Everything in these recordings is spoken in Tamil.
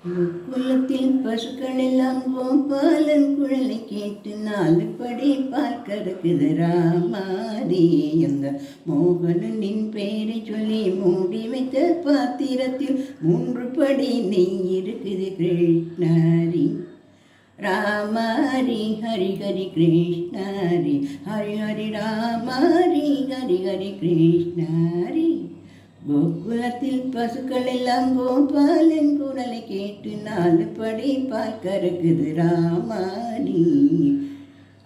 குலத்தில் பசுக்கள் எல்லாம் கோபாலன் குழலை கேட்டு 4 படி பால் கறக்குது ராமாரி. அந்த மோகனனின் பெயரை சொல்லி மூடி வைத்த பாத்திரத்தில் 3 படி நெய் இருக்குது கிருஷ்ணாரி. ராமாரி ஹரி ஹரி கிருஷ்ணாரி, ஹரி ஹரி ராமாரி, ஹரி ஹரி கிருஷ்ணாரி. கோகுலத்தில் பசுக்கள் எல்லாம் கோபாலன் குரலை கேட்டு 4 படி பால் கறக்குது ராமாரி.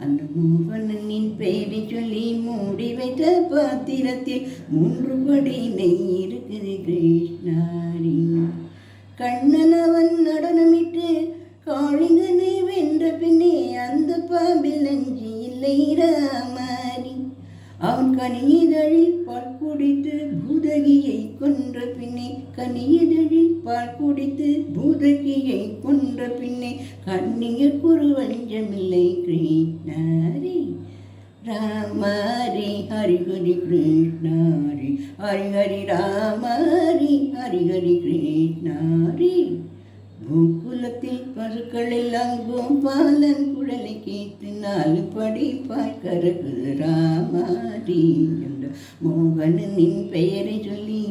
அந்த மோகனனின் பெயரை சொல்லி மூடி வைத்த பாத்திரத்தில் 3 படி நெய் இருக்குது கிருஷ்ணாரி. கண்ணன் அவன் நடனமிட்டு காளிங்கனை வென்ற பின்னே அந்த பாம்பில் நஞ்சு இல்லை ராமாரி. அவன் கனியதழில் பால் குடித்து பூதகியை கொன்ற பின்னே, கனியதழில் பால் குடித்து பூதகியை கொன்ற பின்னே கண்ணியக்கு ஒரு வஞ்சமில்லை கிருஷ்ணாரி. ராமாரி ஹரி ஹரி கிருஷ்ணாரி, ஹரி ஹரி ராமாரி, ஹரி ஹரி கிருஷ்ணாரி. கோகுலத்தில் பசுக்கள் எல்லாம் கோபாலன் குழலை கேட்டு 4 படி பால் கறக்குது ராமாரி. என்ற மோகனனின் பெயரை சொல்லி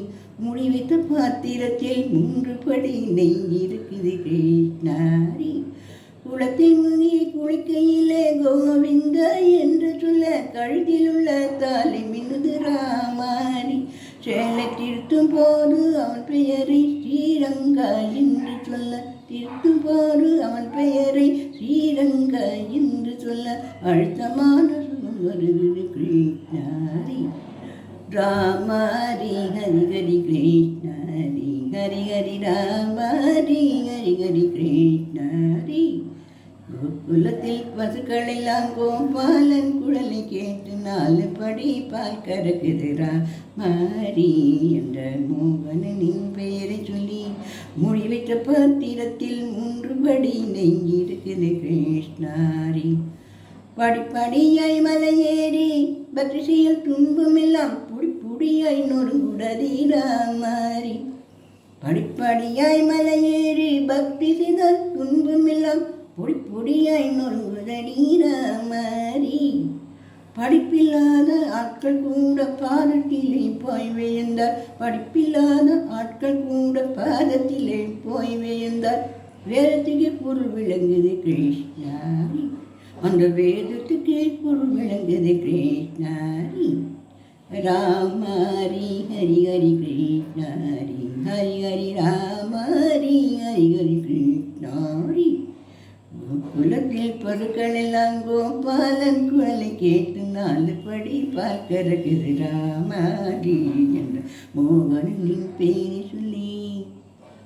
முடிவைத்த பாத்திரத்தில் 3 படி நெய் இருக்குது கிருஷ்ணாரி. குளத்தில் முங்கிய குளிக்கையிலே கோவிந்தா என்று சொல்ல கழுத்தில் உள்ள தாலி மின்னுது ராமாரி. சேலை திருத்தும் போது அவன் பெயரை ஸ்ரீரங்கா என்று சொல்ல, திருத்தும் போது அவன் பெயரை ஸ்ரீரங்கா என்று சொல்ல அழுத்தமான சுகம் வருகிறது கிருஷ்ணாரி. ராமாரி ஹரி ஹரி கிருஷ்ணாரி, ஹரி ஹரி ராமாரி, ஹரி ஹரி கிருஷ்ணாரி. கோகுலத்தில் பசுக்கள் எல்லாம் கோபாலன் குழலை கேட்டு 4 படி பால் கறக்குது ராமாரி. என்ற மோகனனின் பெயரை சொல்லி மொழி வைத்த பாத்திரத்தில் 3 படி நெய் இருக்குது கிருஷ்ணாரி. படிப்படியாய் மலையேறி பக்தி செயல் துன்பமெல்லாம் புடியாய் நொறுங்குடதி ராமாரி. படிப்படியாய் மலையேறி பக்தி செய்தால் துன்பமெல்லாம் பொடியாய் நொறுங்குதடி ராமாரி. படிப்பில்லாத ஆட்கள் கூட பாதத்திலே போய் விழுந்தார், படிப்பில்லாத ஆட்கள் கூட பாதத்திலே போய் விழுந்தார். வேதத்துக்கு பொருள் விளங்குது கிருஷ்ணாரி, அந்த வேதத்துக்கு பொருள் விளங்குது கிருஷ்ணாரி. ராமாரி ஹரி ஹரி கிருஷ்ணாரி, ஹரி ஹரி ராமாரி, ஹரி ஹரி கிருஷ்ணாரி. குலத்தில் பசுக்கள் எல்லாம் கோபாலன் குழலை கேட்டு 4 படி பால் கறக்குது ராமாரி. என்ற மோகனனின் பெயரை சொல்லி,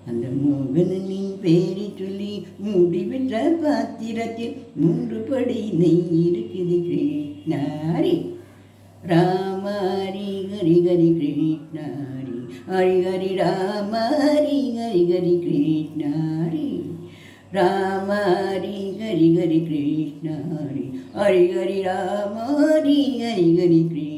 அந்த மோகனனின் பெயரை சொல்லி முடிவிட்ட பாத்திரத்தில் 3 படி நெய் இருக்குது கிருஷ்ணாரி. ராமாரி ஹரி ஹரி கிருஷ்ணாரி, ஹரி ஹரி ராமாரி, ஹரி ஹரி கிருஷ்ணாரி. ராமாரி ஹரி ஹரி கிருஷ்ணாரி, ஹரி ஹரி ராமாரி, ஹரி ஹரி கிருஷ்ணாரி.